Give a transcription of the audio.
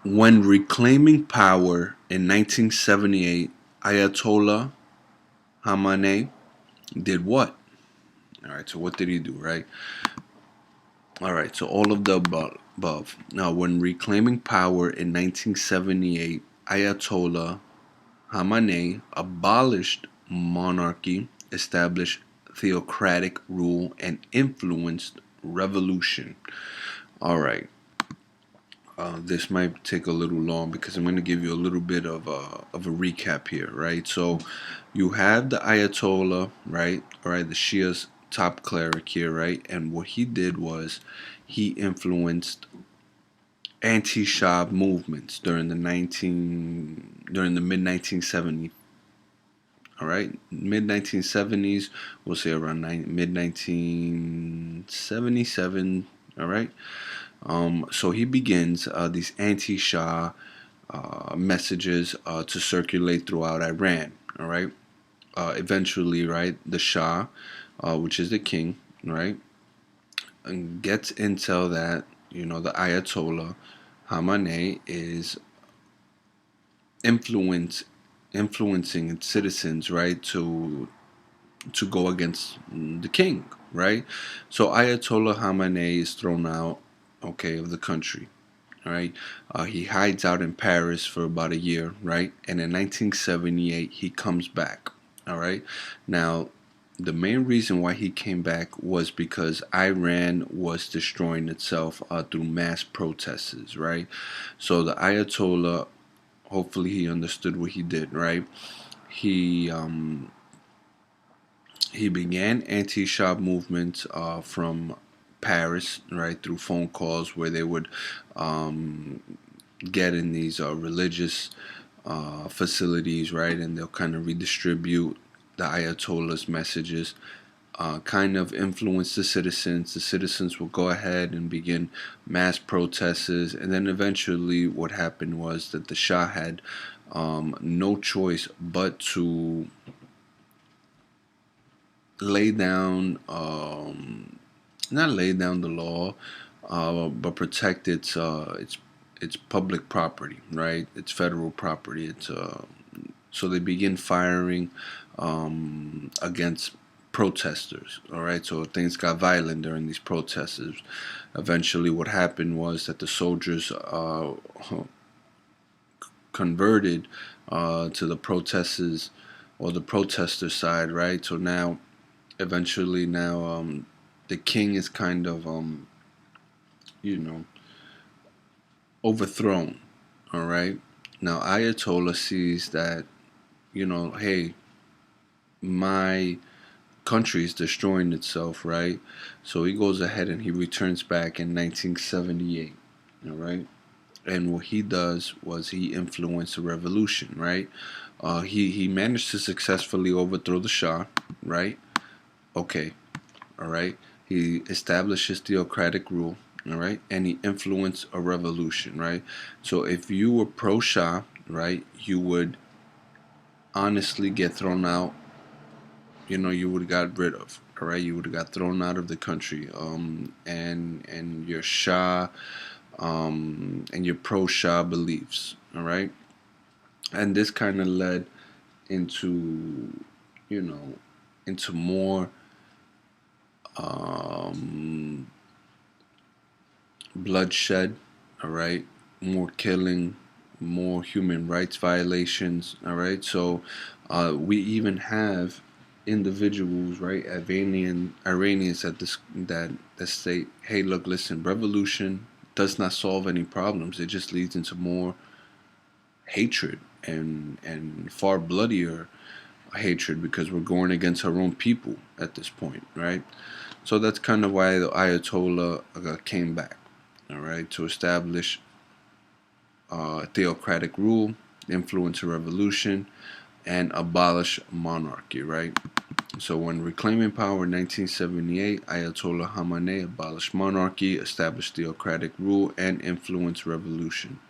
When reclaiming power in 1978, Ayatollah Khamenei did what? All right, so what did he do, right? All right, so all of the above. Now, when reclaiming power in 1978, Ayatollah Khamenei abolished monarchy, established theocratic rule, and influenced revolution. All right, this might take a little long because I'm going to give you a little bit of a recap here, right? So you have the Ayatollah, right? All right, the Shia's top cleric here, right? And what he did was he influenced anti-Shah movements during the mid 1970s. All right, mid 1970s, we'll say around mid 1977. All right, so he begins these anti-Shah messages to circulate throughout Iran. All right. Eventually, right, the Shah, which is the king, right, and gets intel that the Ayatollah Khamenei is influence influencing its citizens, right, to go against the king, right. So Ayatollah Khamenei is thrown out, okay, of the country. All right, he hides out in Paris for about a year, right? And in 1978, he comes back. All right. Now, the main reason why he came back was because Iran was destroying itself through mass protests, right? So the Ayatollah, hopefully, he understood what he did, right? He um, he began anti-Shah movements from Paris, right, through phone calls where they would um, get in these religious facilities, right, and they'll kind of redistribute the Ayatollah's messages, kind of influence the citizens. The citizens will go ahead and begin mass protests, and then eventually, what happened was that the Shah had no choice but to lay down, not lay down the law, but protect its public property, right? It's federal property. It's so they begin firing against protesters. All right, so things got violent during these protests. Eventually, what happened was that the soldiers converted to the protesters or the protester side, right? So now, eventually, now the king is kind of you know overthrown. All right. Now Ayatollah sees that hey, my country is destroying itself, right? So he goes ahead and he returns back in 1978. All right. And what he does was he influenced a revolution, right? He managed to successfully overthrow the Shah, right? Okay, all right. He establishes theocratic rule, all right, and he influenced a revolution, right. So if you were pro Shah, right, you would honestly get thrown out. You would have got rid of, all right. You would have got thrown out of the country, and your Shah, and your pro Shah beliefs, all right. And this kind of led into, you know, into more um, bloodshed, all right, more killing, more human rights violations, all right. So we even have individuals, right, Iranians that say, hey, look, listen, revolution does not solve any problems. It just leads into more hatred and far bloodier hatred because we're going against our own people at this point, right? So that's kind of why the Ayatollah came back, all right, to establish theocratic rule, influence a revolution, and abolish monarchy, right? So when reclaiming power in 1978, Ayatollah Khamenei abolished monarchy, established theocratic rule, and influenced revolution.